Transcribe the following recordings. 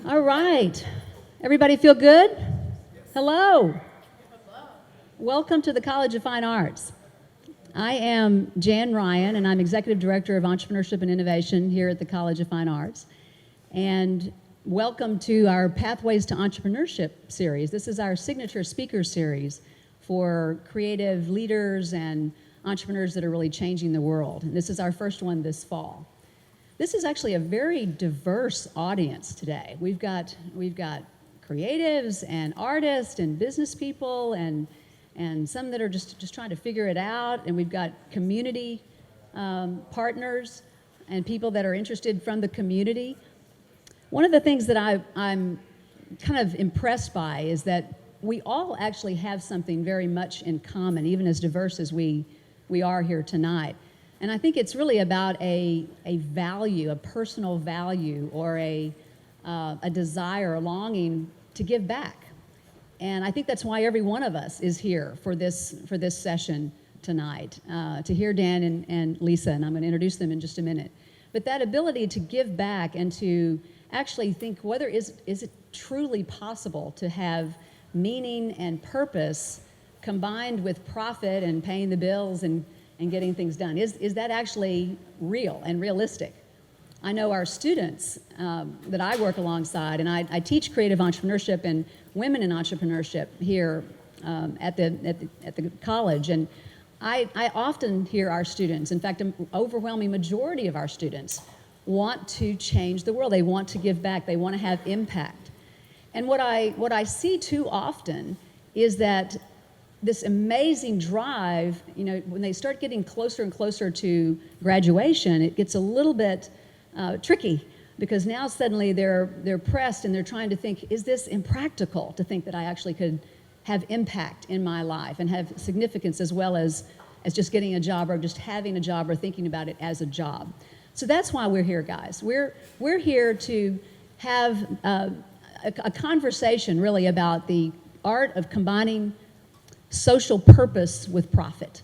All right. Everybody feel good? Hello. Welcome to the College of Fine Arts. I am Jan Ryan, and I'm Executive Director of Entrepreneurship and Innovation here at the College of Fine Arts. And welcome to our Pathways to Entrepreneurship series. This is our signature speaker series for creative leaders and entrepreneurs that are really changing the world. And this is our first one this fall. This is actually a very diverse audience today. We've got creatives and artists and business people and some that are just trying to figure it out, and we've got community partners and people that are interested from the community. One of the things that I'm kind of impressed by is that we all actually have something very much in common, even as diverse as we are here tonight. And I think it's really about a value, a personal value, or a desire, a longing to give back. And I think that's why every one of us is here for this session tonight, to hear Dan and Lisa, and I'm going to introduce them in just a minute. But that ability to give back and to actually think whether is it truly possible to have meaning and purpose combined with profit and paying the bills and getting things done. Is that actually real and realistic? I know our students that I work alongside, and I teach creative entrepreneurship and women in entrepreneurship here at the college, and I often hear our students, in fact, an overwhelming majority of our students want to change the world. They want to give back. They want to have impact. And what I see too often is that this amazing drive, when they start getting closer and closer to graduation, it gets a little bit tricky, because now suddenly they're pressed and they're trying to think, is this impractical to think that I actually could have impact in my life and have significance as well as just getting a job or just having a job or thinking about it as a job. So that's why we're here, guys. We're here to have a conversation really about the art of combining social purpose with profit.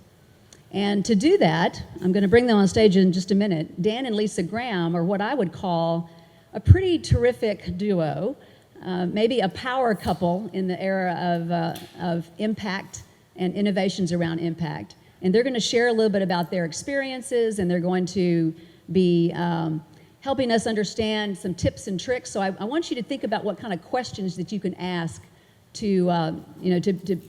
And to do that, I'm going to bring them on stage in just a minute. Dan and Lisa Graham are what I would call a pretty terrific duo, maybe a power couple in the era of impact and innovations around impact. And they're going to share a little bit about their experiences, and they're going to be helping us understand some tips and tricks. So I want you to think about what kind of questions that you can ask to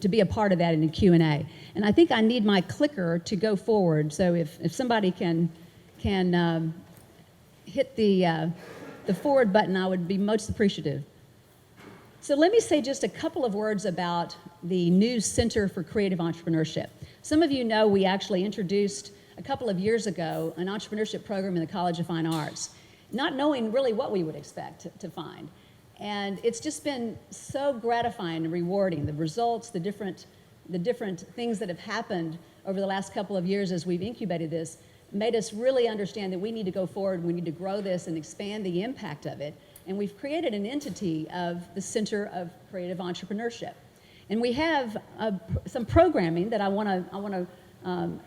be a part of that in the Q&A. And I think I need my clicker to go forward. So if somebody can hit the forward button, I would be most appreciative. So let me say just a couple of words about the new Center for Creative Entrepreneurship. Some of you know we actually introduced a couple of years ago an entrepreneurship program in the College of Fine Arts, not knowing really what we would expect to find. And it's just been so gratifying and rewarding. The results, the different things that have happened over the last couple of years as we've incubated this made us really understand that we need to go forward, we need to grow this and expand the impact of it. And we've created an entity of the Center of Creative Entrepreneurship. And we have some programming that I want to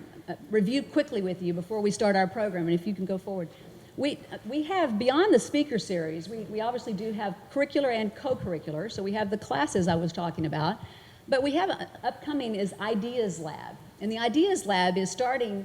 review quickly with you before we start our program, and if you can go forward. We have, beyond the speaker series, we obviously do have curricular and co-curricular, so we have the classes I was talking about, but we have upcoming is Ideas Lab. And the Ideas Lab is starting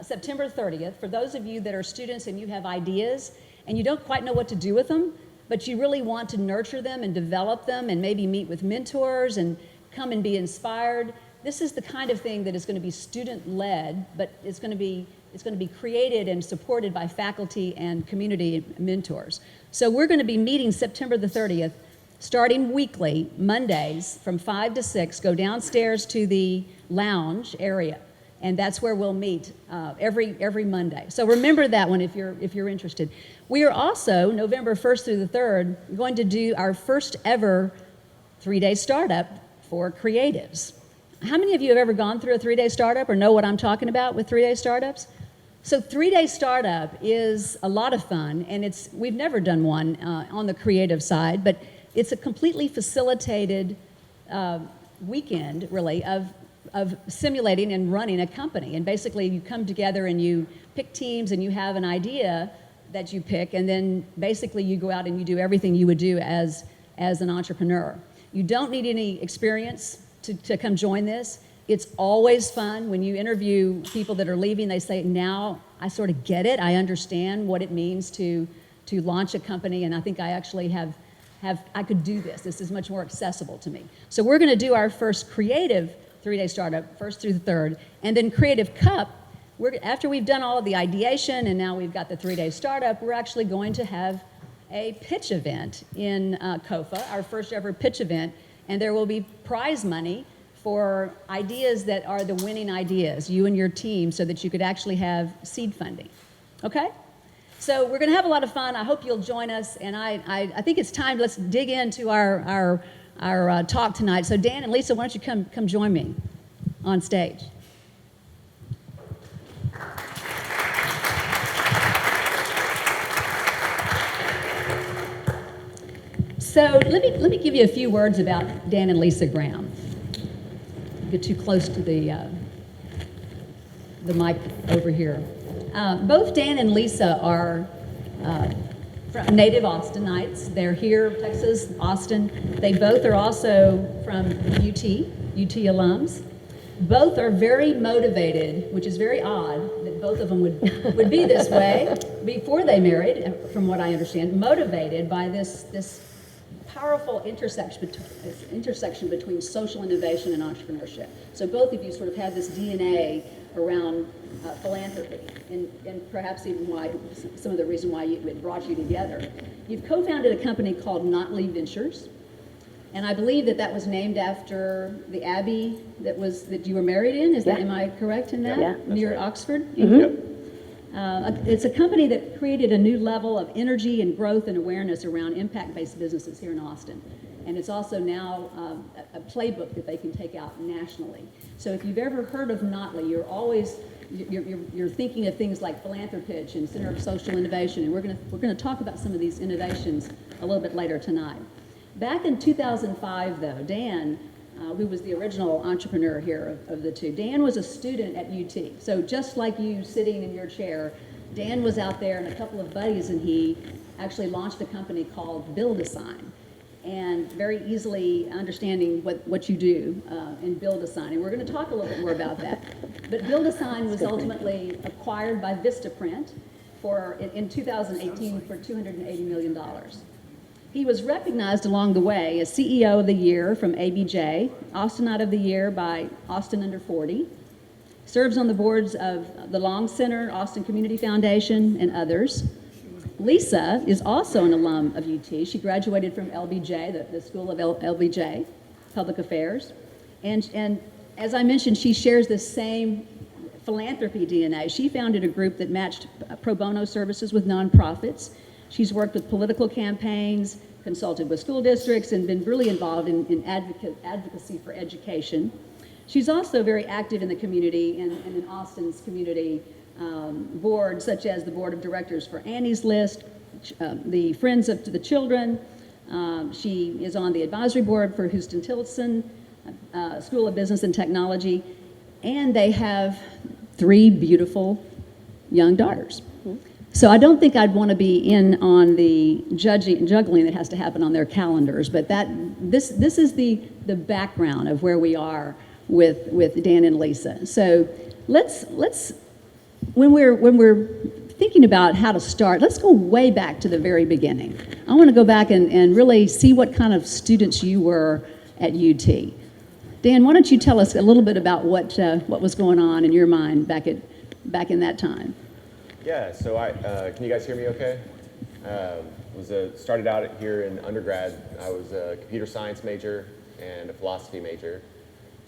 September 30th. For those of you that are students and you have ideas and you don't quite know what to do with them, but you really want to nurture them and develop them and maybe meet with mentors and come and be inspired, this is the kind of thing that is going to be student-led, but it's going to be created and supported by faculty and community mentors. So we're going to be meeting September the 30th, starting weekly, Mondays from 5 to 6. Go downstairs to the lounge area, and that's where we'll meet every Monday. So remember that one if you're interested. We are also, November 1st through the 3rd, going to do our first ever 3-day startup for creatives. How many of you have ever gone through a 3-day startup or know what I'm talking about with 3-day startups? So 3-day startup is a lot of fun, and we've never done one on the creative side, but it's a completely facilitated weekend, really, of simulating and running a company. And basically you come together and you pick teams and you have an idea that you pick, and then basically you go out and you do everything you would do as an entrepreneur. You don't need any experience to come join this. It's always fun. When you interview people that are leaving, they say, now I sort of get it. I understand what it means to launch a company, and I think I actually I could do this. This is much more accessible to me. So we're going to do our first creative 3-day startup, first through the third, and then Creative Cup. After we've done all of the ideation and now we've got the 3-day startup, we're actually going to have a pitch event in COFA, our first ever pitch event, and there will be prize money for ideas that are the winning ideas, you and your team, so that you could actually have seed funding. Okay? So we're going to have a lot of fun. I hope you'll join us, and I think it's time. Let's dig into our talk tonight. So Dan and Lisa, why don't you come join me on stage? So let me give you a few words about Dan and Lisa Graham. Get too close to the mic over here. Both Dan and Lisa are native Austinites. They're here, Texas, Austin. They both are also from UT alums. Both are very motivated, which is very odd that both of them would be this way before they married, from what I understand, motivated by this powerful intersection between social innovation and entrepreneurship. So both of you sort of have this DNA around philanthropy, and perhaps even some of the reason why it brought you together. You've co-founded a company called Notley Ventures, and I believe that was named after the abbey that you were married in. Am I correct in that? Yeah. Near Oxford? Mm-hmm. Yep. It's a company that created a new level of energy and growth and awareness around impact-based businesses here in Austin. And it's also now a playbook that they can take out nationally. So if you've ever heard of Notley, you're thinking of things like Philanthropitch and Center of Social Innovation, and we're going to talk about some of these innovations a little bit later tonight. Back in 2005, though, Dan, who was the original entrepreneur here of the two, Dan was a student at UT. So just like you sitting in your chair, Dan was out there and a couple of buddies, and he actually launched a company called Build-A-Sign, and very easily understanding what you do in Build-A-Sign. And we're going to talk a little bit more about that. But Build-A-Sign was ultimately acquired by Vistaprint in 2018 for $280 million. He was recognized along the way as CEO of the Year from ABJ, Austinite of the Year by Austin Under 40, serves on the boards of the Long Center, Austin Community Foundation, and others. Lisa is also an alum of UT. She graduated from LBJ, the School of LBJ, Public Affairs. And as I mentioned, she shares the same philanthropy DNA. She founded a group that matched pro bono services with nonprofits. She's worked with political campaigns, consulted with school districts, and been really involved in advocacy for education. She's also very active in the community and in Austin's community boards, such as the board of directors for Annie's List, the Friends of the Children. She is on the advisory board for Houston-Tillotson School of Business and Technology, and they have 3 beautiful young daughters. So I don't think I'd want to be in on the juggling that has to happen on their calendars, but this is the background of where we are with Dan and Lisa. So let's when we're thinking about how to start, let's go way back to the very beginning. I want to go back and really see what kind of students you were at UT. Dan, why don't you tell us a little bit about what was going on in your mind back in that time? Yeah, so can you guys hear me okay? Started out here in undergrad. I was a computer science major and a philosophy major.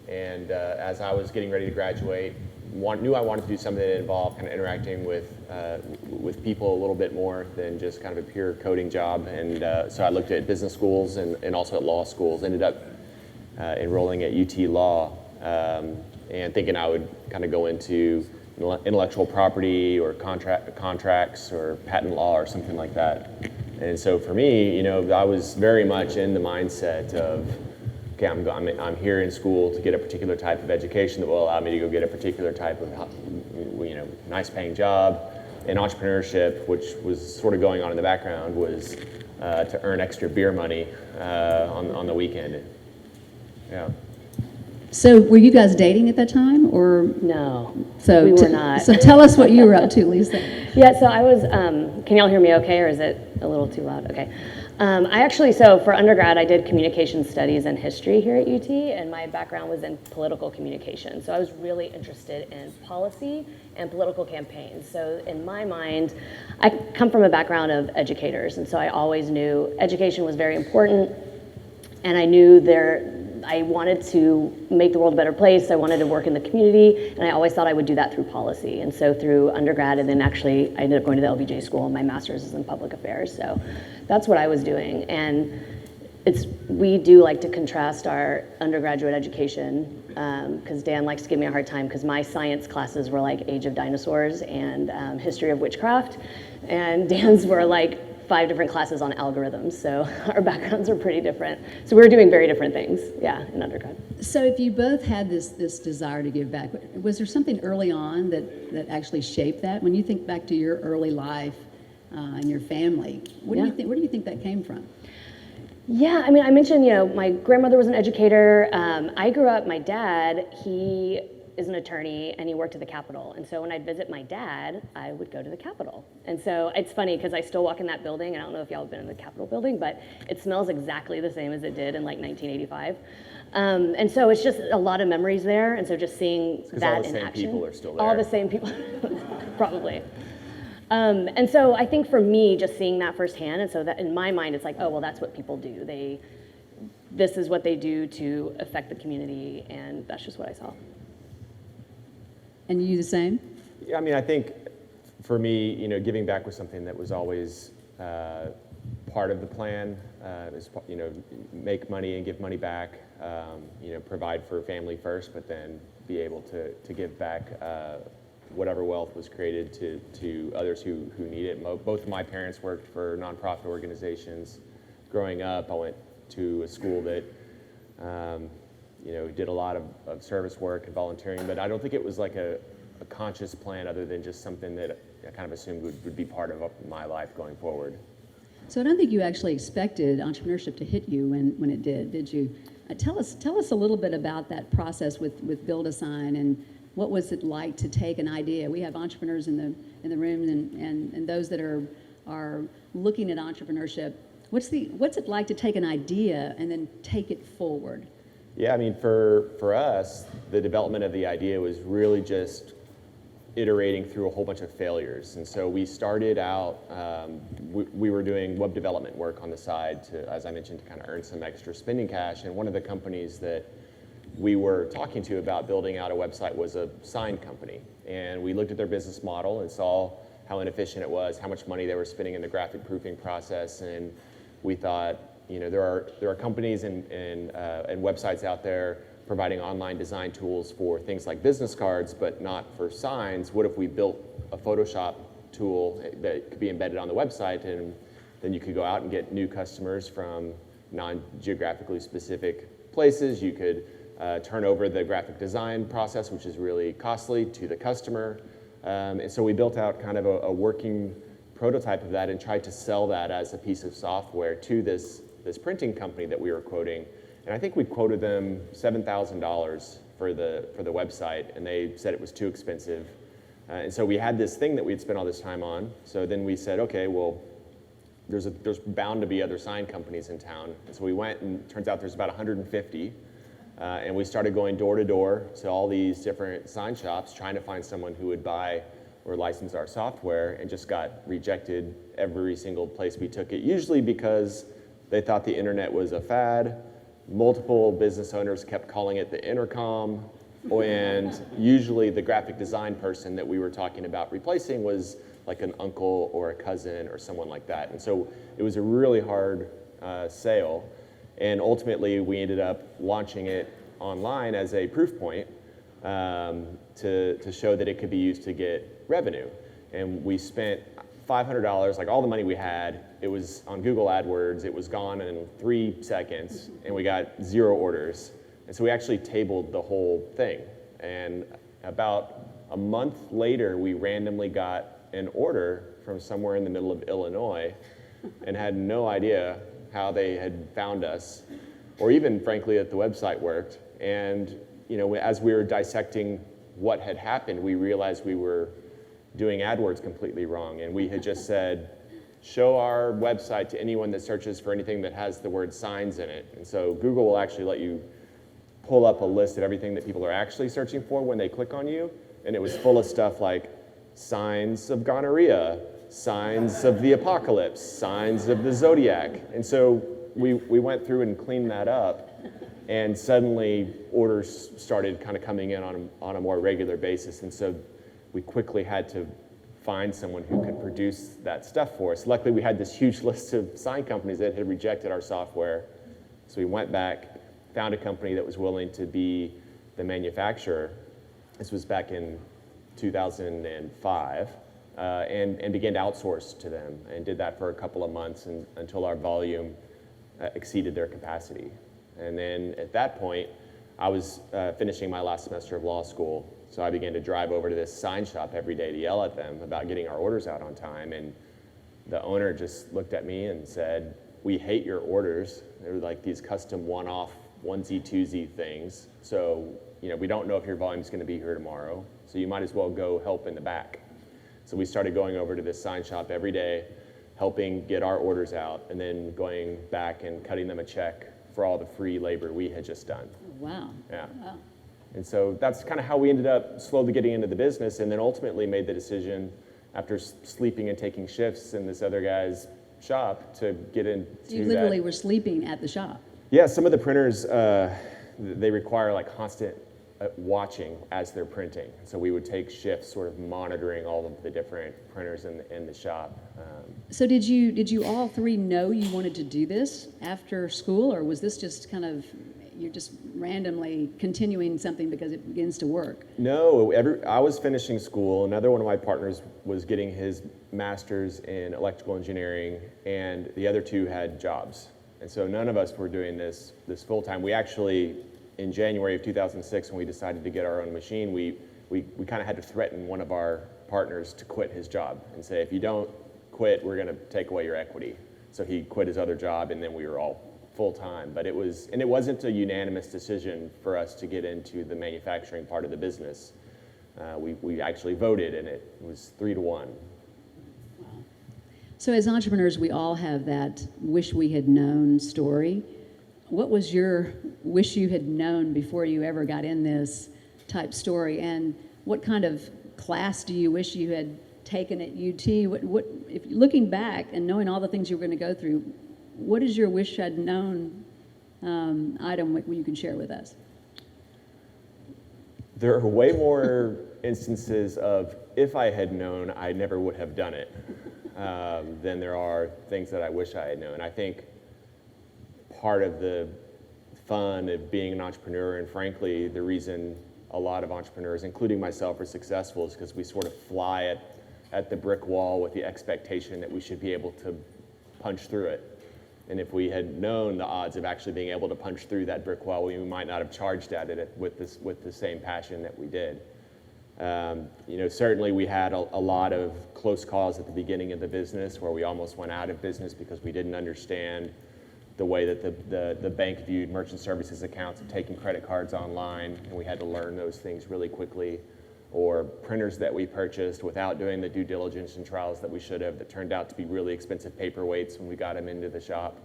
And as I was getting ready to graduate, knew I wanted to do something that involved kind of interacting with people a little bit more than just kind of a pure coding job. And so I looked at business schools and also at law schools. Ended up enrolling at UT Law and thinking I would kind of go into intellectual property or contracts or patent law or something like that. And so for me, I was very much in the mindset of, okay, I'm here in school to get a particular type of education that will allow me to go get a particular type of, nice paying job, And entrepreneurship, which was sort of going on in the background, was to earn extra beer money on the weekend. Yeah. So were you guys dating at that time, or? No, So we were not. So tell us what you were up to, Lisa. Yeah, so I was, can y'all hear me okay, or is it a little too loud? Okay. So for undergrad, I did communication studies and history here at UT, and my background was in political communication. So I was really interested in policy and political campaigns. So in my mind, I come from a background of educators, and so I always knew education was very important, and I knew I wanted to make the world a better place. I wanted to work in the community, and I always thought I would do that through policy. And so through undergrad, and then actually I ended up going to the LBJ school, and my master's is in public affairs. So that's what I was doing. And we do like to contrast our undergraduate education, because Dan likes to give me a hard time, because my science classes were like Age of Dinosaurs and History of Witchcraft, and Dan's were like 5 different classes on algorithms, so our backgrounds are pretty different. So we were doing very different things, yeah, in undergrad. So if you both had this desire to give back, was there something early on that actually shaped that? When you think back to your early life and your family, where do you think that came from? Yeah, I mean, I mentioned, my grandmother was an educator. I grew up, my dad, he is an attorney, and he worked at the Capitol. And so when I'd visit my dad, I would go to the Capitol. And so it's funny, because I still walk in that building. I don't know if y'all have been in the Capitol building, but it smells exactly the same as it did in like 1985. And so it's just a lot of memories there. And so just seeing that in action. All the same people are still there. All the same people, probably. And so I think for me, just seeing that firsthand, and so that in my mind, it's like, oh, well, that's what people do. This is what they do to affect the community, and that's just what I saw. And you the same? Yeah, I mean, I think for me, giving back was something that was always part of the plan. Is, make money and give money back. Provide for family first, but then be able to give back whatever wealth was created to others who need it. Both of my parents worked for nonprofit organizations. Growing up, I went to a school that did a lot of service work and volunteering, but I don't think it was like a conscious plan other than just something that I kind of assumed would be part of my life going forward. So I don't think you actually expected entrepreneurship to hit you when it did you? Tell us a little bit about that process with Build a Sign, and what was it like to take an idea? We have entrepreneurs in the room, and those that are looking at entrepreneurship. What's it like to take an idea and then take it forward? Yeah, I mean, for us, the development of the idea was really just iterating through a whole bunch of failures. And so we started out, we were doing web development work on the side to, as I mentioned, to kind of earn some extra spending cash. And one of the companies that we were talking to about building out a website was a sign company. And we looked at their business model and saw how inefficient it was, how much money they were spending in the graphic proofing process. And we thought, there are companies and websites out there providing online design tools for things like business cards, but not for signs. What if we built a Photoshop tool that could be embedded on the website, and then you could go out and get new customers from non-geographically specific places. You could turn over the graphic design process, which is really costly, to the customer. And so we built out kind of a working prototype of that and tried to sell that as a piece of software to this printing company that we were quoting. And I think we quoted them $7,000 for the website, and they said it was too expensive. And so we had this thing that we'd spent all this time on. So then we said, okay, well, there's bound to be other sign companies in town. And so we went, and it turns out there's about 150. And we started going door to door to all these different sign shops, trying to find someone who would buy or license our software, and just got rejected every single place we took it, usually because they thought the internet was a fad. Multiple business owners kept calling it the intercom, and usually the graphic design person that we were talking about replacing was like an uncle or a cousin or someone like that. And so it was a really hard sale, and ultimately we ended up launching it online as a proof point to show that it could be used to get revenue. And we spent $500, like all the money we had. It was on Google AdWords. It was gone in 3 seconds, and we got 0 orders. And so we actually tabled the whole thing. And about a month later, we randomly got an order from somewhere in the middle of Illinois and had no idea how they had found us, or even, frankly, that the website worked. And as we were dissecting what had happened, we realized we were doing AdWords completely wrong. And we had just said, show our website to anyone that searches for anything that has the word signs in it. And so Google will actually let you pull up a list of everything that people are actually searching for when they click on you. And it was full of stuff like signs of gonorrhea, signs of the apocalypse, signs of the zodiac. And so we went through and cleaned that up. And suddenly orders started kind of coming in on a more regular basis. And so we quickly had to find someone who could produce that stuff for us. Luckily, we had this huge list of sign companies that had rejected our software. So we went back, found a company that was willing to be the manufacturer. This was back in 2005, and began to outsource to them, and did that for a couple of months until our volume exceeded their capacity. And then at that point, I was finishing my last semester of law school. So I began to drive over to this sign shop every day to yell at them about getting our orders out on time. And the owner just looked at me and said, we hate your orders. They're like these custom one-off onesie, twosie things. So, we don't know if your volume's going to be here tomorrow. So you might as well go help in the back. So we started going over to this sign shop every day, helping get our orders out, and then going back and cutting them a check for all the free labor we had just done. Wow. Yeah. Wow. And so that's kind of how we ended up slowly getting into the business, and then ultimately made the decision after sleeping and taking shifts in this other guy's shop to get into So you literally were sleeping at the shop. Yeah, some of the printers, they require like constant watching as they're printing. So we would take shifts sort of monitoring all of the different printers in the shop. So did you all three know you wanted to do this after school, or was this just kind of, you're just randomly continuing something because it begins to work? No, I was finishing school. Another one of my partners was getting his master's in electrical engineering, and the other two had jobs. And so none of us were doing this full time. We actually, in January of 2006, when we decided to get our own machine, we kind of had to threaten one of our partners to quit his job and say, if you don't quit, we're going to take away your equity. So he quit his other job, and then we were all full-time. But it wasn't a unanimous decision for us to get into the manufacturing part of the business. We actually voted, and it was 3-1. So as entrepreneurs, we all have that wish we had known story. What was your wish you had known before you ever got in this type story? And what kind of class do you wish you had taken at UT? What if looking back and knowing all the things you were going to go through, what is your wish I'd known item you can share with us? There are way more instances of if I had known, I never would have done it, than there are things that I wish I had known. I think part of the fun of being an entrepreneur, and frankly, the reason a lot of entrepreneurs, including myself, are successful is because we sort of fly at the brick wall with the expectation that we should be able to punch through it. And if we had known the odds of actually being able to punch through that brick wall, we might not have charged at it with the same passion that we did. Certainly we had a lot of close calls at the beginning of the business where we almost went out of business because we didn't understand the way that the bank viewed merchant services accounts and taking credit cards online, and we had to learn those things really quickly. Or printers that we purchased without doing the due diligence and trials that we should have, that turned out to be really expensive paperweights when we got them into the shop,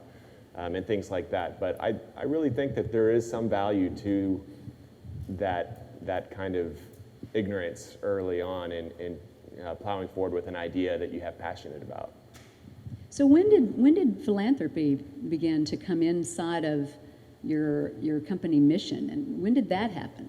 and things like that. But I really think that there is some value to that kind of ignorance early on in plowing forward with an idea that you have passionate about. So when did philanthropy begin to come inside of your company mission, and when did that happen?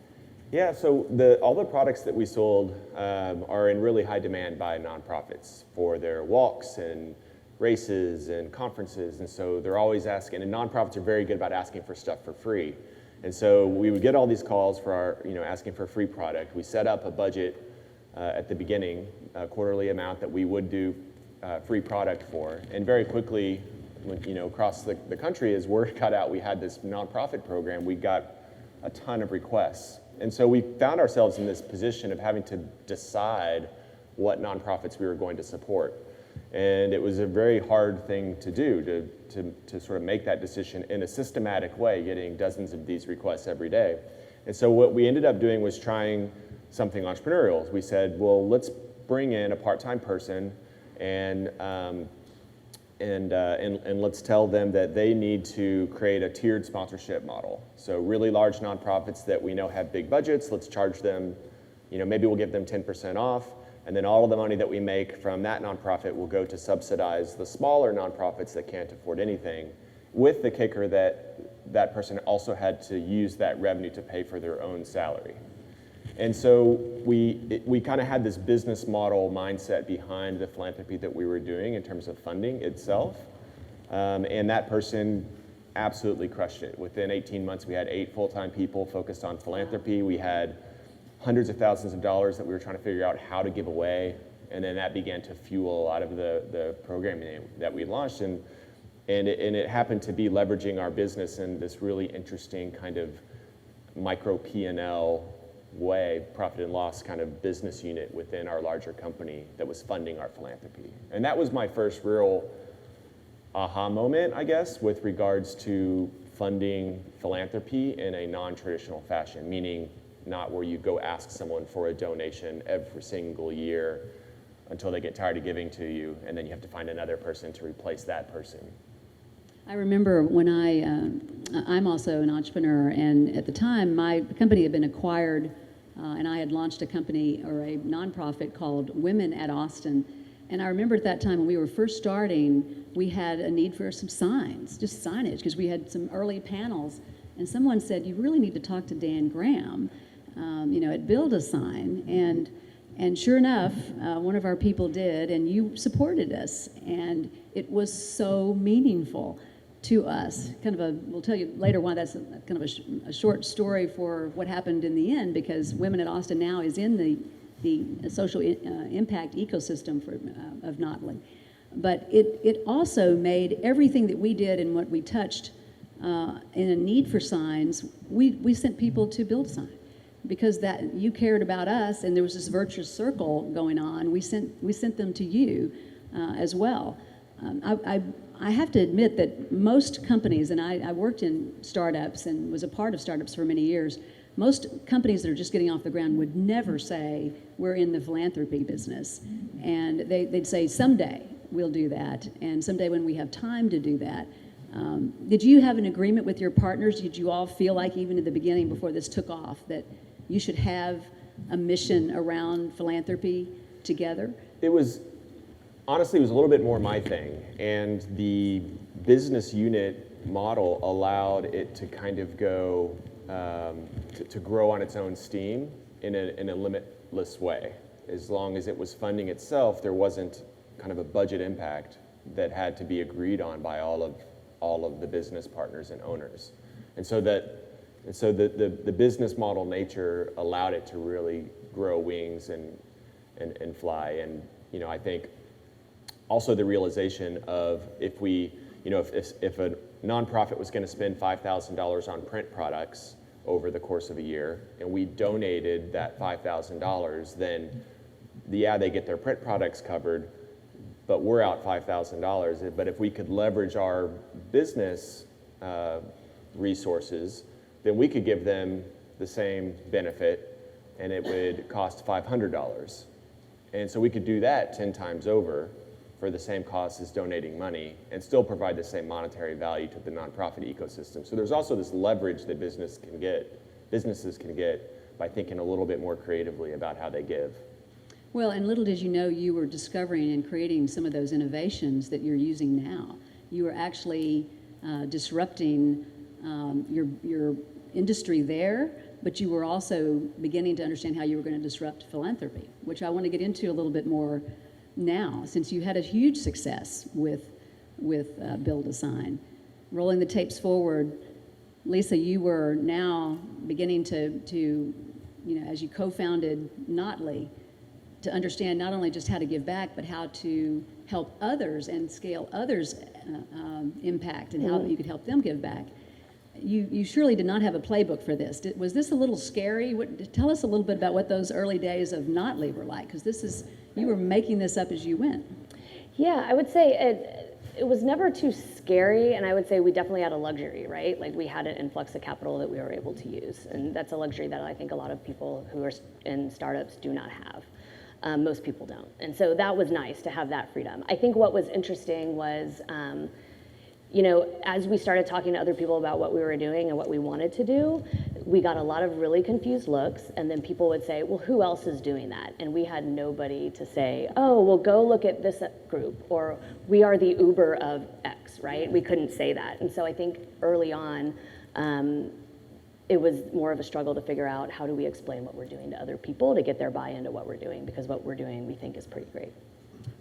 Yeah, so all the products that we sold are in really high demand by nonprofits for their walks and races and conferences, and so they're always asking, and nonprofits are very good about asking for stuff for free. And so we would get all these calls for our, asking for a free product. We set up a budget at the beginning, a quarterly amount that we would do free product for, and very quickly, across the country, as word got out, we had this nonprofit program, we got a ton of requests. And so we found ourselves in this position of having to decide what nonprofits we were going to support. And it was a very hard thing to do, to sort of make that decision in a systematic way, getting dozens of these requests every day. And so what we ended up doing was trying something entrepreneurial. We said, well, let's bring in a part-time person and let's tell them that they need to create a tiered sponsorship model. So really large nonprofits that we know have big budgets, let's charge them, maybe we'll give them 10% off, and then all of the money that we make from that nonprofit will go to subsidize the smaller nonprofits that can't afford anything, with the kicker that that person also had to use that revenue to pay for their own salary. And so we kind of had this business model mindset behind the philanthropy that we were doing in terms of funding itself. And that person absolutely crushed it. Within 18 months, we had 8 full-time people focused on philanthropy. We had hundreds of thousands of dollars that we were trying to figure out how to give away. And then that began to fuel a lot of the programming that we launched. And it happened to be leveraging our business in this really interesting kind of micro P&L way, profit and loss kind of business unit within our larger company that was funding our philanthropy. And that was my first real aha moment, I guess, with regards to funding philanthropy in a non-traditional fashion, meaning not where you go ask someone for a donation every single year until they get tired of giving to you, and then you have to find another person to replace that person. I remember when I'm also an entrepreneur, and at the time, my company had been acquired, and I had launched a company or a nonprofit called Women at Austin. And I remember at that time when we were first starting, we had a need for some signs, just signage, because we had some early panels. And someone said, you really need to talk to Dan Graham, at Build a Sign. And sure enough, one of our people did, and you supported us. And it was so meaningful to us. We'll tell you later why that's kind of a short story for what happened in the end, because Women at Austin now is in the social impact ecosystem of Notley. But it also made everything that we did and what we touched in a need for signs, we sent people to Build a Sign. Because that you cared about us and there was this virtuous circle going on, we sent them to you as well. I have to admit that most companies, and I worked in startups and was a part of startups for many years, most companies that are just getting off the ground would never say, we're in the philanthropy business. And they'd say, someday we'll do that, and someday when we have time to do that. Did you have an agreement with your partners? Did you all feel like, even at the beginning before this took off, that you should have a mission around philanthropy together? Honestly, it was a little bit more my thing, and the business unit model allowed it to kind of go, to grow on its own steam in a limitless way. As long as it was funding itself, there wasn't kind of a budget impact that had to be agreed on by all of the business partners and owners. And so the business model nature allowed it to really grow wings and fly. And I think also the realization of if a nonprofit was going to spend $5,000 on print products over the course of a year, and we donated that $5,000, then they get their print products covered, but we're out $5,000. But if we could leverage our business resources, then we could give them the same benefit, and it would cost $500. And so we could do that 10 times over for the same cost as donating money and still provide the same monetary value to the nonprofit ecosystem. So there's also this leverage that businesses can get by thinking a little bit more creatively about how they give. Well, and little did you know, you were discovering and creating some of those innovations that you're using now. You were actually disrupting your industry there, but you were also beginning to understand how you were going to disrupt philanthropy, which I want to get into a little bit more now, since you had a huge success with Build a Sign. Rolling the tapes forward, Lisa, you were now beginning to as you co-founded Notley, to understand not only just how to give back, but how to help others and scale others' impact and how you could help them give back. you surely did not have a playbook for this. Was this a little scary? Tell us a little bit about what those early days of Notley were like, because you were making this up as you went. Yeah, I would say it was never too scary, and I would say we definitely had a luxury, right? Like we had an influx of capital that we were able to use, and that's a luxury that I think a lot of people who are in startups do not have. Most people don't, and so that was nice to have that freedom. I think what was interesting was, as we started talking to other people about what we were doing and what we wanted to do, we got a lot of really confused looks, and then people would say, well, who else is doing that? And we had nobody to say, oh, well, go look at this group, or we are the Uber of X, right? We couldn't say that. And so I think early on, it was more of a struggle to figure out how do we explain what we're doing to other people to get their buy-in to what we're doing, because what we're doing we think is pretty great.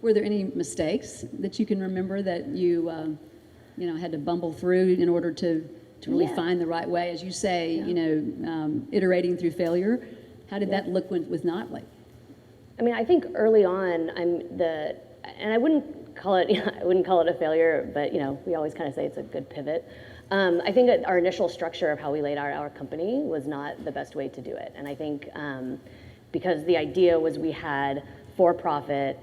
Were there any mistakes that you can remember that you had to bumble through in order to really find the right way, as you say, iterating through failure? How did that look with Notley? I mean, I think early on, and I wouldn't call it a failure, but we always kind of say it's a good pivot. I think that our initial structure of how we laid out our company was not the best way to do it, and I think because the idea was we had for-profit.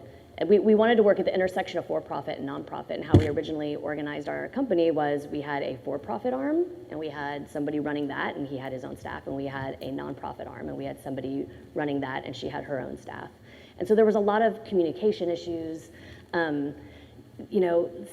We wanted to work at the intersection of for-profit and nonprofit, and how we originally organized our company was we had a for-profit arm, and we had somebody running that, and he had his own staff, and we had a nonprofit arm, and we had somebody running that, and she had her own staff. And so there was a lot of communication issues.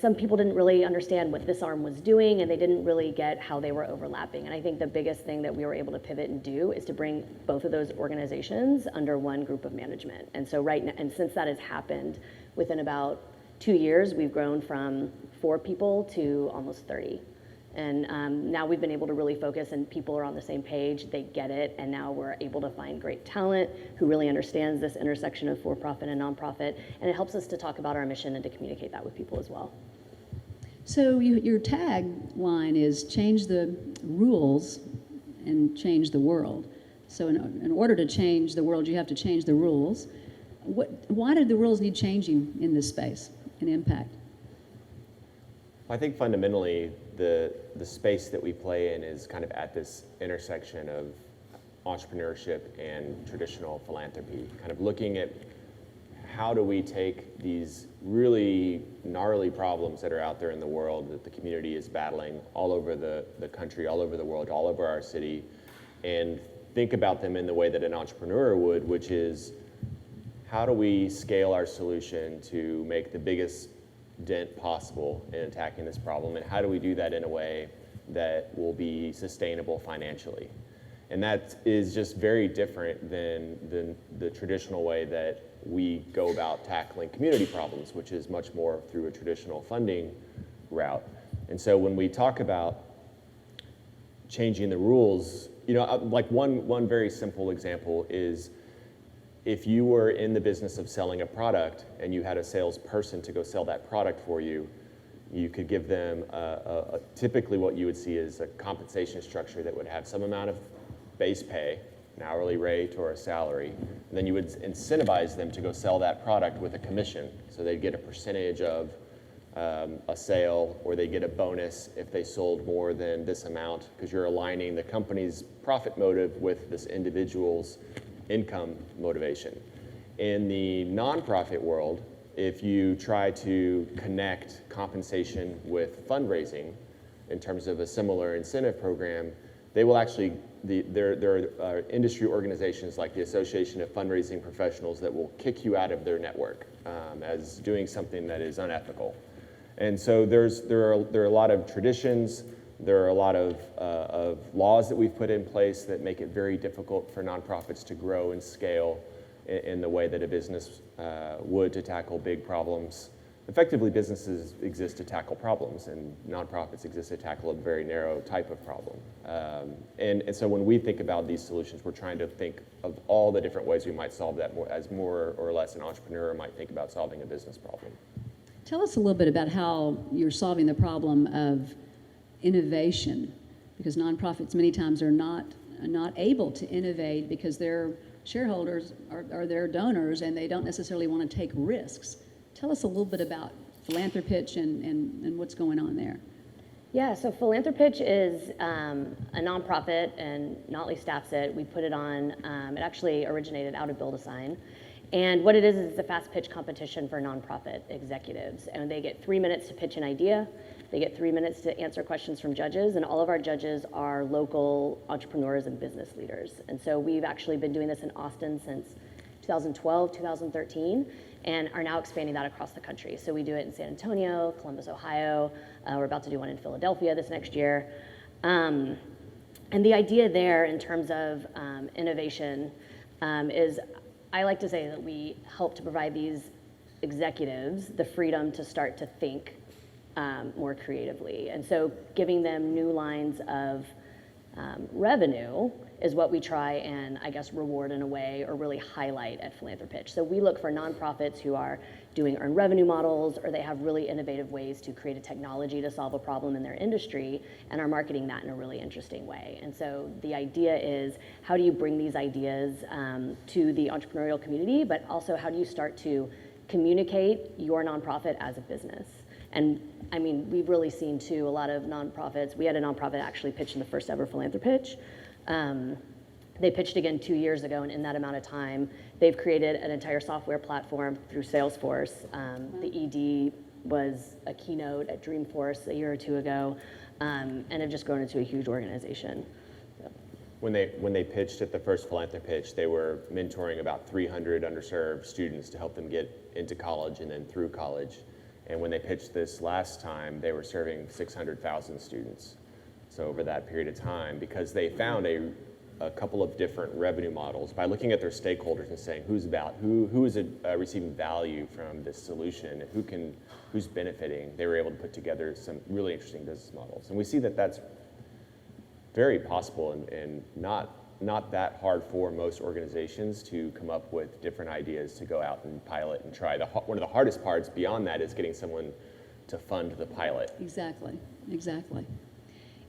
Some people didn't really understand what this arm was doing, and they didn't really get how they were overlapping. And I think the biggest thing that we were able to pivot and do is to bring both of those organizations under one group of management. And so right now, and since that has happened, within about 2 years, we've grown from 4 people to almost 30. And now we've been able to really focus, and people are on the same page, they get it, and now we're able to find great talent who really understands this intersection of for-profit and nonprofit, and it helps us to talk about our mission and to communicate that with people as well. So your tagline is change the rules and change the world. So in order to change the world, you have to change the rules. Why did the rules need changing in this space and impact? I think fundamentally the space that we play in is kind of at this intersection of entrepreneurship and traditional philanthropy, kind of looking at how do we take these really gnarly problems that are out there in the world that the community is battling all over the country, all over the world, all over our city, and think about them in the way that an entrepreneur would, which is how do we scale our solution to make the biggest dent possible in attacking this problem, and how do we do that in a way that will be sustainable financially? And that is just very different than the traditional way that we go about tackling community problems, which is much more through a traditional funding route. And so when we talk about changing the rules, like one very simple example is if you were in the business of selling a product and you had a salesperson to go sell that product for you, you could give them typically what you would see is a compensation structure that would have some amount of base pay, an hourly rate or a salary, and then you would incentivize them to go sell that product with a commission. So they'd get a percentage of a sale, or they get a bonus if they sold more than this amount, because you're aligning the company's profit motive with this individual's income motivation. In the nonprofit world, if you try to connect compensation with fundraising in terms of a similar incentive program, they will actually, there are industry organizations like the Association of Fundraising Professionals that will kick you out of their network as doing something that is unethical. And so there are a lot of traditions, there are a lot of laws that we've put in place that make it very difficult for nonprofits to grow and scale in the way that a business would to tackle big problems. Effectively, businesses exist to tackle problems, and nonprofits exist to tackle a very narrow type of problem. And so when we think about these solutions, we're trying to think of all the different ways we might solve that more or less an entrepreneur might think about solving a business problem. Tell us a little bit about how you're solving the problem of innovation, because nonprofits many times are not able to innovate because their shareholders are their donors and they don't necessarily want to take risks. Tell us a little bit about Philanthropitch and what's going on there. Yeah, so Philanthropitch is a nonprofit, and Notley staffs it. We put it on, it actually originated out of Build a Sign. And what it is it's a fast pitch competition for nonprofit executives. And they get 3 minutes to pitch an idea. They get 3 minutes to answer questions from judges. And all of our judges are local entrepreneurs and business leaders. And so we've actually been doing this in Austin since 2012, 2013, and are now expanding that across the country. So we do it in San Antonio, Columbus, Ohio. We're about to do one in Philadelphia this next year. And the idea there in terms of innovation is, I like to say that we help to provide these executives the freedom to start to think more creatively. And so giving them new lines of revenue is what we try and, I guess, reward in a way or really highlight at Philanthropitch. So we look for nonprofits who are doing earned revenue models, or they have really innovative ways to create a technology to solve a problem in their industry and are marketing that in a really interesting way. And so the idea is, how do you bring these ideas to the entrepreneurial community, but also how do you start to communicate your nonprofit as a business? And I mean, we've really seen too a lot of nonprofits. We had a nonprofit actually pitch in the first ever Philanthropitch. They pitched again 2 years ago, and in that amount of time, they've created an entire software platform through Salesforce. The ED was a keynote at Dreamforce a year or two ago, and have just grown into a huge organization. So. When they pitched at the first Philanthropitch, they were mentoring about 300 underserved students to help them get into college and then through college. And when they pitched this last time, they were serving 600,000 students. So over that period of time, because they found a couple of different revenue models by looking at their stakeholders and saying who is receiving value from this solution and who's benefiting, they were able to put together some really interesting business models. And we see that that's very possible and not that hard for most organizations to come up with different ideas to go out and pilot and try. One of the hardest parts beyond that is getting someone to fund the pilot. Exactly.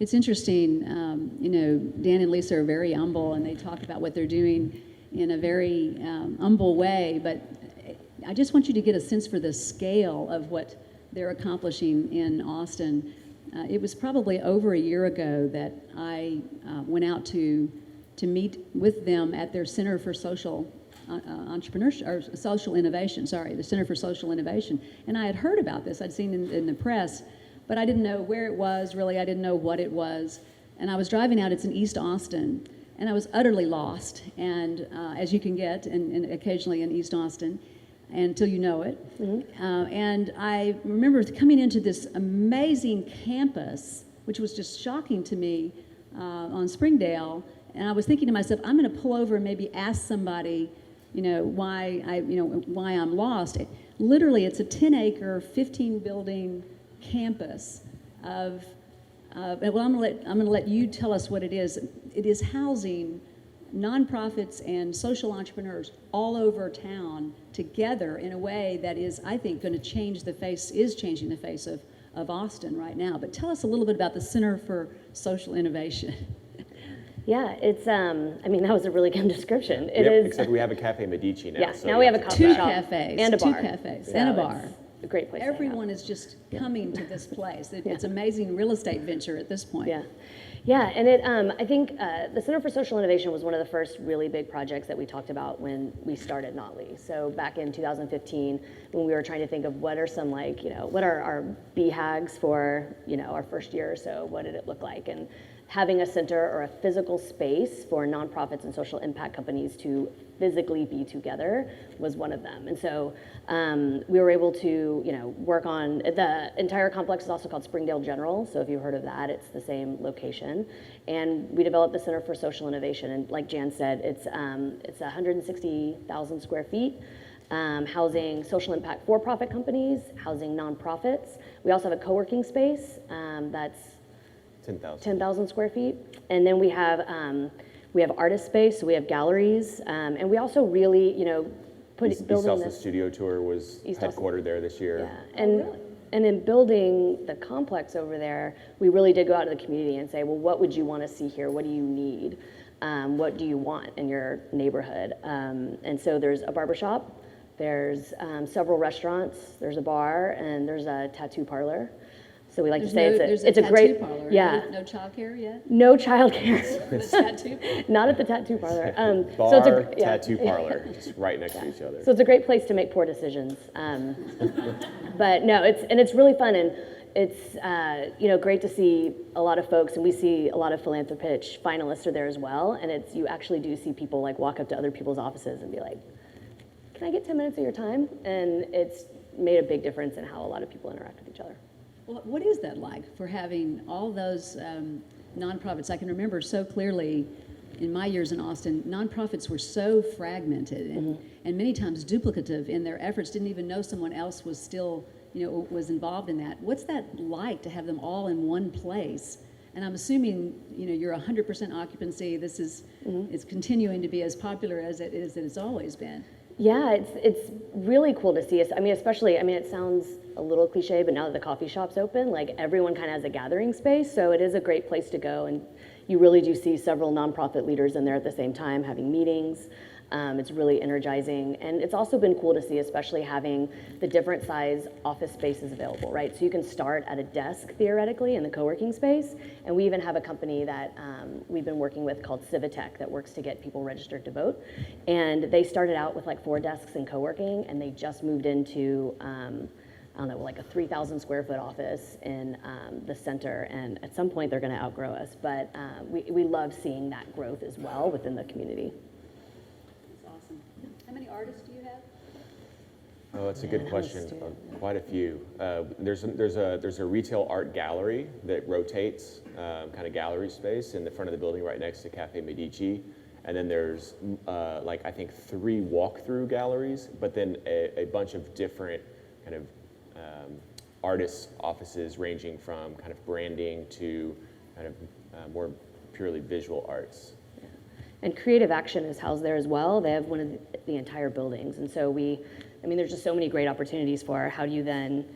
It's interesting, Dan and Lisa are very humble, and they talk about what they're doing in a very humble way, but I just want you to get a sense for the scale of what they're accomplishing in Austin. It was probably over a year ago that I went out to meet with them at their Center for Social Entrepreneurship, or Social Innovation, the Center for Social Innovation. And I had heard about this, I'd seen in the press, but I didn't know where it was, really. I didn't know what it was. And I was driving out, it's in East Austin, and I was utterly lost, and as you can get and occasionally in East Austin, until you know it. Mm-hmm. And I remember coming into this amazing campus, which was just shocking to me, on Springdale, and I was thinking to myself, I'm going to pull over and maybe ask somebody, why I'm lost. Literally, it's a 10-acre, 15-building campus of. Well, I'm going to let you tell us what it is. It is housing nonprofits and social entrepreneurs all over town together in a way that is, I think, going to changing the face of Austin right now. But tell us a little bit about the Center for Social Innovation. Yeah, it's, that was a really good description. It is, except we have a Cafe Medici now. Yeah, so now we have a coffee shop. Cafes. And a bar. 2 cafes. So and a bar. A great place. Everyone is just coming to this place. It's an amazing real estate venture at this point. Yeah, and it. I think the Center for Social Innovation was one of the first really big projects that we talked about when we started Notley. So back in 2015, when we were trying to think of what are some what are our BHAGs for our first year or so, what did it look like, and having a center or a physical space for nonprofits and social impact companies to physically be together was one of them. And so we were able to, work on, the entire complex is also called Springdale General, so if you've heard of that, it's the same location. And we developed the Center for Social Innovation, and like Jan said, it's 160,000 square feet, housing social impact for-profit companies, housing nonprofits. We also have a co-working space that's 10,000 square feet. And then we have artist space, so we have galleries, and we also really, East Austin Studio Tour was headquartered there this year. Yeah, and in building the complex over there, we really did go out to the community and say, well, what would you want to see here? What do you need? What do you want in your neighborhood? And so there's a barbershop, there's several restaurants, there's a bar, and there's a tattoo parlor. So we like There's to say there's it's a tattoo great, parlor, yeah, right? No childcare yet? no childcare. The tattoo parlor? Not at the tattoo parlor. Bar, so it's a, yeah. tattoo parlor, just right next to each other. So it's a great place to make poor decisions. But no, it's really fun, and it's great to see a lot of folks, and we see a lot of philanthropitch finalists are there as well, and you actually do see people like walk up to other people's offices and be like, "Can I get 10 minutes of your time?" And it's made a big difference in how a lot of people interact with each other. Well, what is that like for having all those nonprofits? I can remember so clearly in my years in Austin, nonprofits were so fragmented and many times duplicative in their efforts, didn't even know someone else was still, was involved in that. What's that like to have them all in one place? And I'm assuming, you're 100% occupancy. This is it's continuing to be as popular as it's always been. Yeah, it's really cool to see us. Especially, it sounds a little cliche, but now that the coffee shop's open, like everyone kind of has a gathering space, so it is a great place to go, and you really do see several nonprofit leaders in there at the same time having meetings. It's really energizing, and it's also been cool to see, especially having the different size office spaces available, right? So you can start at a desk theoretically in the co-working space, and we even have a company that we've been working with called Civitech that works to get people registered to vote, and they started out with like 4 desks in co-working, and they just moved into like a 3,000 square foot office in the center, and at some point they're going to outgrow us, but we love seeing that growth as well within the community. Awesome. How many artists do you have? Oh, that's a good question. Quite a few. There's a retail art gallery that rotates, kind of gallery space in the front of the building right next to Cafe Medici. And then there's I think 3 walk-through galleries, but then a bunch of different kind of artists' offices ranging from kind of branding to kind of more purely visual arts. And Creative Action is housed there as well. They have one of the entire buildings. And so there's just so many great opportunities for how do you then,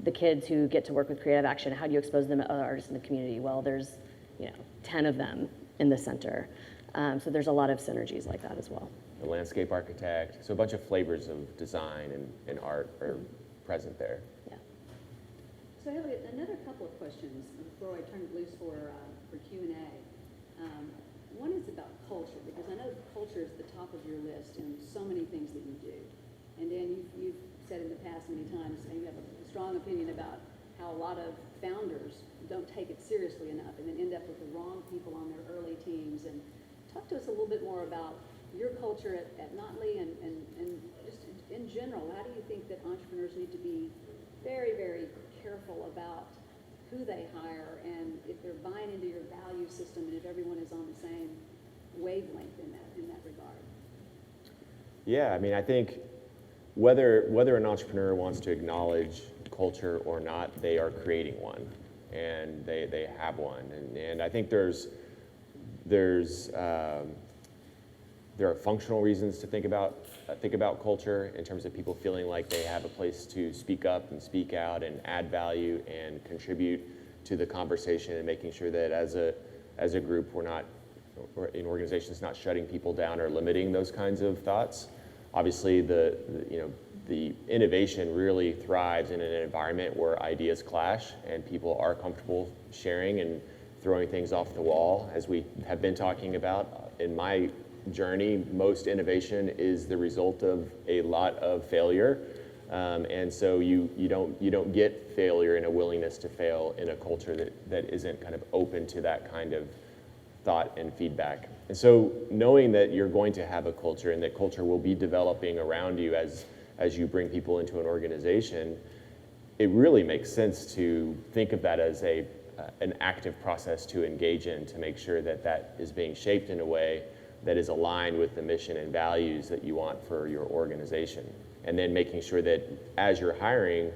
the kids who get to work with Creative Action, how do you expose them to other artists in the community? Well, there's, 10 of them in the center. So there's a lot of synergies like that as well. The landscape architect, so a bunch of flavors of design and art are present there. Yeah. So I have another couple of questions before I turn it loose for Q&A. One is about culture, because I know culture is at the top of your list in so many things that you do. And Dan, you've said in the past many times, and you have a strong opinion about how a lot of founders don't take it seriously enough and then end up with the wrong people on their early teams. And talk to us a little bit more about your culture at Notley and just in general. How do you think that entrepreneurs need to be very, very careful about who they hire and if they're buying into your value system and if everyone is on the same wavelength in that regard? Yeah, I think whether an entrepreneur wants to acknowledge culture or not, they are creating one, and they have one, and I think there are functional reasons to think about culture in terms of people feeling like they have a place to speak up and speak out and add value and contribute to the conversation, and making sure that as a group we're not, or an organization's not shutting people down or limiting those kinds of thoughts. Obviously, the innovation really thrives in an environment where ideas clash and people are comfortable sharing and throwing things off the wall. As we have been talking about in my journey, most innovation is the result of a lot of failure, and so you don't get failure in a willingness to fail in a culture that isn't kind of open to that kind of thought and feedback. And so knowing that you're going to have a culture and that culture will be developing around you as you bring people into an organization, it really makes sense to think of that as an active process to engage in, to make sure that that is being shaped in a way that is aligned with the mission and values that you want for your organization. And then making sure that as you're hiring,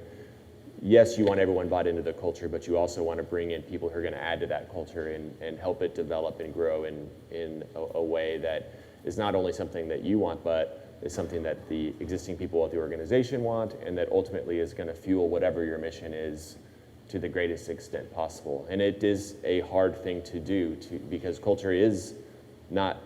yes, you want everyone bought into the culture, but you also want to bring in people who are going to add to that culture and help it develop and grow in a way that is not only something that you want, but is something that the existing people at the organization want, and that ultimately is going to fuel whatever your mission is to the greatest extent possible. And it is a hard thing to do because culture is not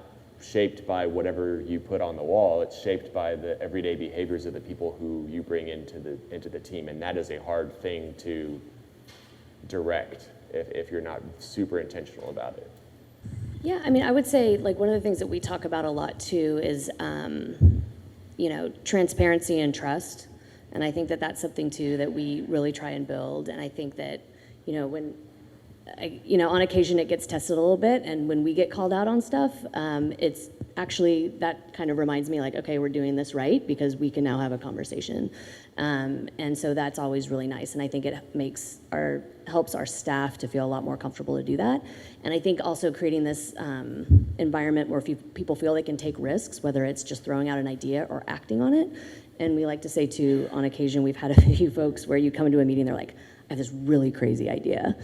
shaped by whatever you put on the wall. It's shaped by the everyday behaviors of the people who you bring into the team, and that is a hard thing to direct if you're not super intentional about it. Yeah, I mean, I would say like one of the things that we talk about a lot too is, transparency and trust. And I think that that's something too that we really try and build. And I think that, on occasion it gets tested a little bit. And when we get called out on stuff, it's actually, that kind of reminds me like, okay, we're doing this right because we can now have a conversation. And so that's always really nice. And I think it helps our staff to feel a lot more comfortable to do that. And I think also creating this environment where people feel they can take risks, whether it's just throwing out an idea or acting on it. And we like to say too, on occasion, we've had a few folks where you come into a meeting, they're like, I have this really crazy idea.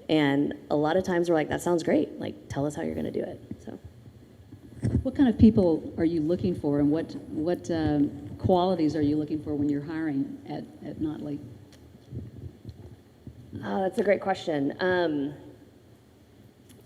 And a lot of times we're like, that sounds great. Like, tell us how you're gonna do it, so. What kind of people are you looking for, and what qualities are you looking for when you're hiring at Notley? Oh, that's a great question.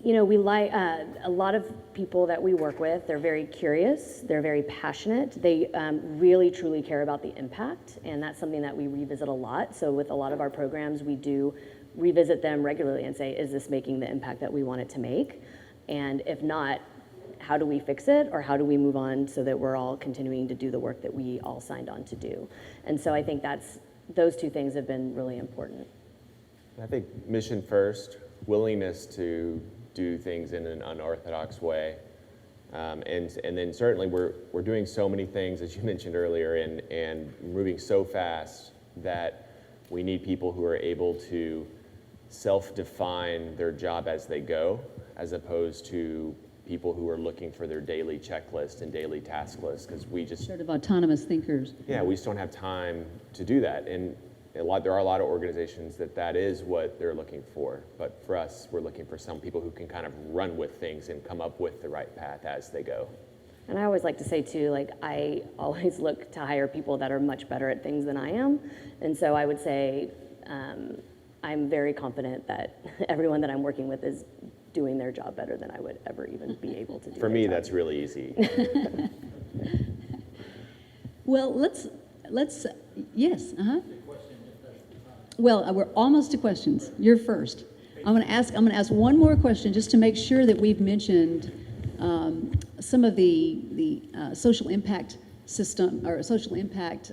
We like a lot of people that we work with. They're very curious. They're very passionate. They really, truly care about the impact, and that's something that we revisit a lot. So with a lot of our programs, we do revisit them regularly and say, is this making the impact that we want it to make? And if not, how do we fix it, or how do we move on so that we're all continuing to do the work that we all signed on to do? And so I think those two things have been really important. I think mission first, willingness to do things in an unorthodox way. And then certainly we're doing so many things, as you mentioned earlier, and moving so fast that we need people who are able to self-define their job as they go, as opposed to people who are looking for their daily checklist and daily task list, because we just... Sort of autonomous thinkers. Yeah, we just don't have time to do that. And there are a lot of organizations that is what they're looking for. But for us, we're looking for some people who can kind of run with things and come up with the right path as they go. And I always like to say too, like, I always look to hire people that are much better at things than I am. And so I would say I'm very confident that everyone that I'm working with is doing their job better than I would ever even be able to do. For me, that's really easy. Well, let's yes, Well, we're almost to questions. You're first. I'm going to ask one more question just to make sure that we've mentioned some of the social impact system or social impact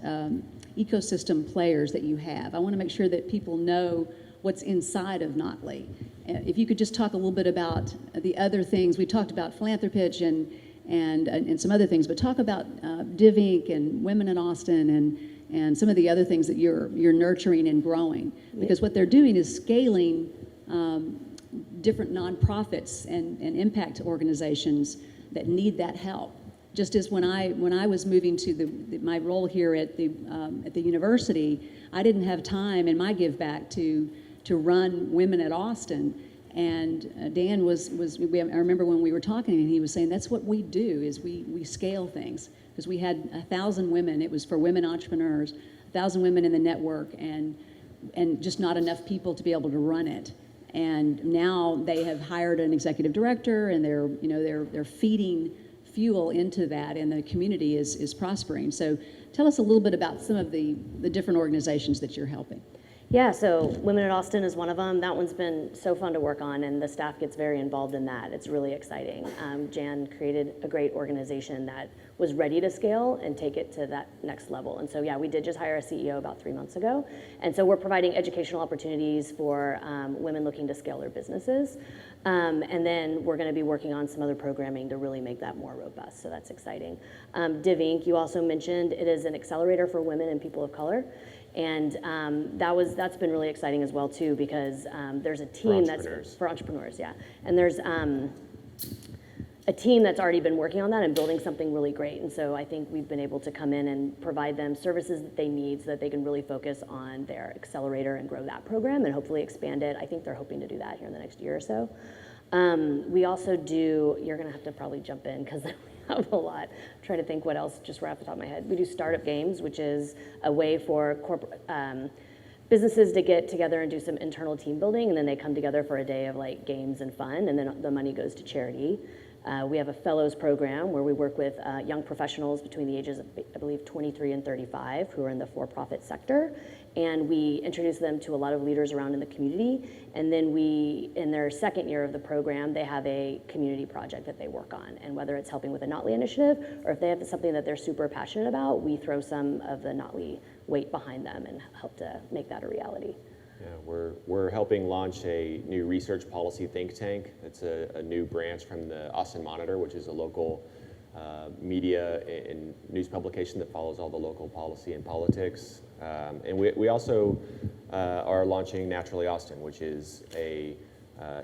ecosystem players that you have. I want to make sure that people know what's inside of Notley. If you could just talk a little bit about the other things. We talked about Philanthropitch and some other things, but talk about Div Inc. and Women in Austin and some of the other things that you're nurturing and growing. Because what they're doing is scaling different nonprofits and impact organizations that need that help. Just as when I was moving to my role here at the university, I didn't have time in my give back to run Women at Austin. And Dan I remember when we were talking and he was saying that's what we do is we scale things, because we had 1,000 women. It was for women entrepreneurs, 1,000 women in the network, and just not enough people to be able to run it. And now they have hired an executive director, and they're feeding fuel into that, and the community is prospering. So tell us a little bit about some of the different organizations that you're helping. Yeah, so Women at Austin is one of them. That one's been so fun to work on, and the staff gets very involved in that. It's really exciting. Jan created a great organization that was ready to scale and take it to that next level. And so, yeah, we did just hire a CEO about 3 months ago. And so we're providing educational opportunities for women looking to scale their businesses. And then we're going to be working on some other programming to really make that more robust. So that's exciting. Div Inc., you also mentioned, it is an accelerator for women and people of color. And that's been really exciting as well too, because there's a team that's for entrepreneurs, yeah. And there's a team that's already been working on that and building something really great. And so I think we've been able to come in and provide them services that they need so that they can really focus on their accelerator and grow that program and hopefully expand it. I think they're hoping to do that here in the next year or so. We also do, you're gonna have to probably jump in because we have a lot. I'm trying to think what else just right off the top of my head. We do startup games, which is a way for businesses to get together and do some internal team building, and then they come together for a day of like games and fun, and then the money goes to charity. We have a fellows program where we work with young professionals between the ages of, I believe, 23 and 35 who are in the for-profit sector. And we introduce them to a lot of leaders around in the community. And then in their second year of the program, they have a community project that they work on. And whether it's helping with a Notley initiative, or if they have something that they're super passionate about, we throw some of the Notley weight behind them and help to make that a reality. Yeah, we're helping launch a new research policy think tank. It's a new branch from the Austin Monitor, which is a local media and news publication that follows all the local policy and politics. And we also are launching Naturally Austin, which is a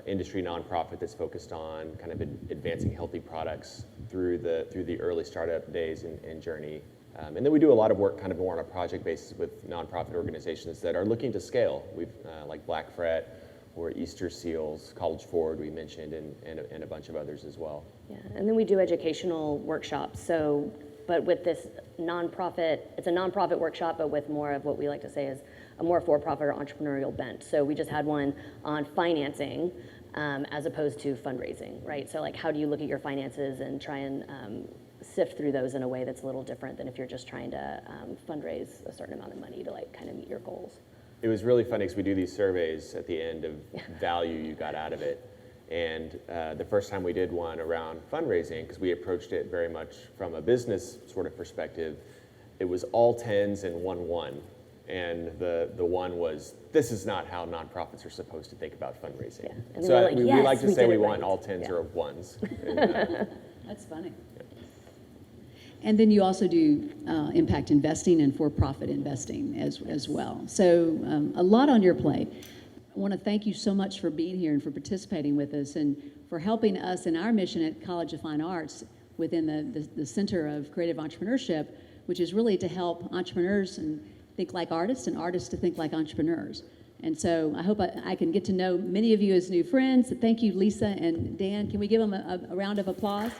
industry nonprofit that's focused on kind of advancing healthy products through the early startup days and journey. And then we do a lot of work kind of more on a project basis with nonprofit organizations that are looking to scale. We've like Black Fret or Easter Seals, College Forward we mentioned, and a bunch of others as well. Yeah, and then we do educational workshops. So, but with this nonprofit, it's a nonprofit workshop, but with more of what we like to say is a more for-profit or entrepreneurial bent. So we just had one on financing as opposed to fundraising, right? So like, how do you look at your finances and try and sift through those in a way that's a little different than if you're just trying to fundraise a certain amount of money to like kind of meet your goals. It was really funny because we do these surveys at the end of value you got out of it. And the first time we did one around fundraising, because we approached it very much from a business sort of perspective, it was all 10s and 1-1. And the one was, this is not how nonprofits are supposed to think about fundraising. Yeah. And So like, we yes, like to we say did we it want right. all 10s Yeah. or 1s. And, That's funny. And then you also do impact investing and for-profit investing as well. So a lot on your plate. I want to thank you so much for being here and for participating with us and for helping us in our mission at College of Fine Arts within the Center of Creative Entrepreneurship, which is really to help entrepreneurs and think like artists and artists to think like entrepreneurs. And so I hope I can get to know many of you as new friends. Thank you, Lisa and Dan. Can we give them a round of applause?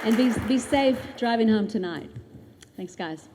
And be safe driving home tonight. Thanks, guys.